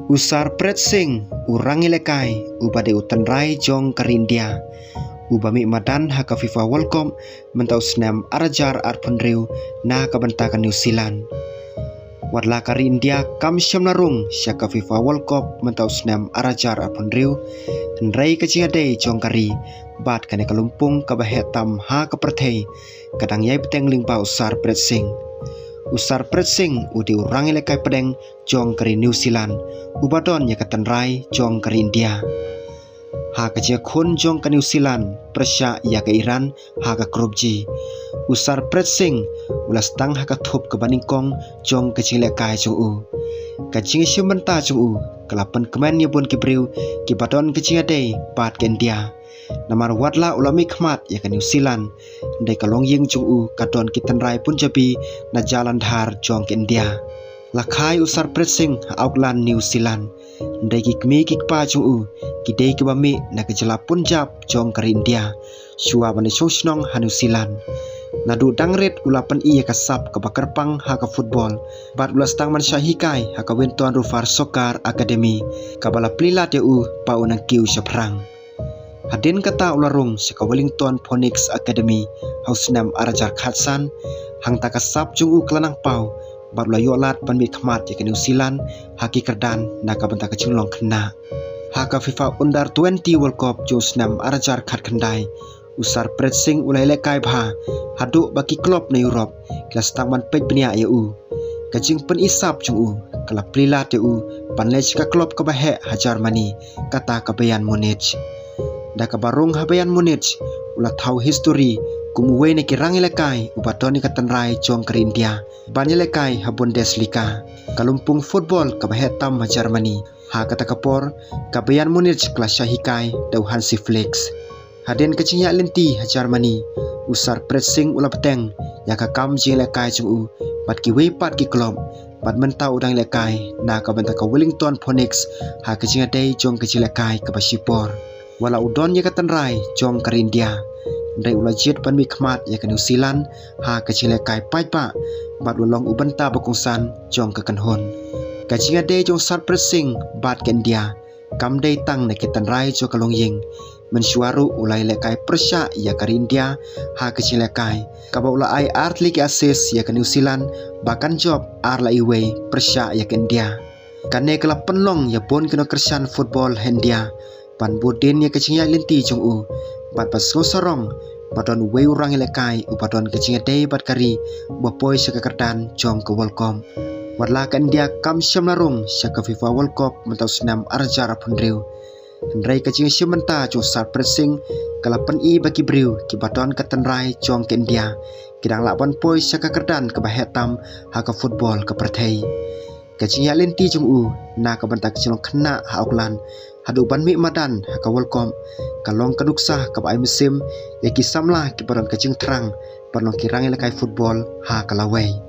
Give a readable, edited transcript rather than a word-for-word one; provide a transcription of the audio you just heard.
Usar Pret Singh urangi lekai ubade utanrai jong India ubami madan haka FIFA World Cup mentau senam arajar arpunriu na kabentakan New Zealand. Wadla kari India kam syam narung syaka FIFA World Cup mentau senam arajar arpunriu henrai kecingade jong kari bat kane kalumpung kabahetam ha kaperthei kadang yai beteng lingpa Usar Pret Singh. Usar Pret Singh udi urangi lekai pedeng jong kari New Zealand ubadon ya katanrai jong kari India. Ha kecil kun jong ke New Zealand Persya ya ke Iran ha ke Krubji. Usar Pret Singh ulas tang ha ke thup ke Baningkong jong kecil lekai jong u. Kecing syumenta jong u kelapan kemen ya bun kibriu kibadon kecing ade pat ke India. Namar wadla ulami khmat ya ke New Zealand ndai kalong ying jong u kadon kitanrai pun jabi na jalan dhar jong ke India. Lakai Usar Pret Singh Auckland New Zealand ndai kikmi kikpa jong u kidei kibami na kejala Punjab jong ke India shua bani sosnong ha New Zealand. Nadu dangret ulapan iya kasap ke bakarpang ha ke football bat ulas tang man syahikai ha ke Winton Rufar Soccer Academy kabala plila teu paunang kiu syaprang. Hadin kata ularung seka Wellington Phoenix Academy hausnam arajar khatsan hang takasap jong u kelanang pau bat ula yolat panmi khmat ya ke New Zealand haki kerdan na kabenta kecunglong kena. Haka FIFA Under 20 World Cup jong senam arajar khat kendai Usar Pret Singh ulai lekai bha haduk baki klub na Europe kelas taman pej benia ya u. Kajing pen isap jong u kala plila te u panlej ka klub ka bahe ha Germany kata ka Bayern Munich. Da ka barung ha Bayern Munich ula thau history kumuwe ne kirangi lekai ubadoni ka tanrai jong ke India banya lekai ha Bundesliga kalumpung football ka bahe tam ha Germany ha kata kapor ka Bayern Munich kelas syahikai dau Hansi Flick. Haden kecinya lenti ha Germany Usar Pret Singh ula peteng ya ka kam jing lekai jong u bat ki wei pat ki klub bat mentau udang lekai na ka benta ka Wellington Phoenix ha kecinya dei jong kecil lekai ka Basipor wala udon ya ka tanrai jong ke India ndai ula jet panmi khmat ya ke New Zealand ha kecil lekai paipa bat ulong ubenta bakungsan jong ke Kanhon. Kacing ade jong Usar Pret Singh bat ke India kam dei tang na ke tanrai jo kalong ying mensuaru ulai lekai Persya ya ke India ha kecil lekai kaba ula ai art ligi asis ya ke New Zealand bahkan job ar la iwe Persya ya ke India kane kala penlong ya bon kena kersan football India pan budin ya kecing ya lenti jong u bat pas ngosorong badon wei urang lekai upadon kecing dei bat kari bopoi sekakerdan jong ke World Cup. Wadla ka India kam syam narung syaka FIFA World Cup mentau senam arjar punriu. Henrai kecing syamenta jong Usar Pret Singh kalapan i baki briu kibadon ka tanrai jong ke India kidang laban poi syaka kerdan ke bahetam ha ka football ke perthei. Kecing ya lenti jong u na ka benta kecilong kena ha Auckland hadu banmi madan ha ka World Cup kalong kaduksah ka bai musim ya kisamlah kibadon kecing terang padong kirangi lekai football ha kalawai.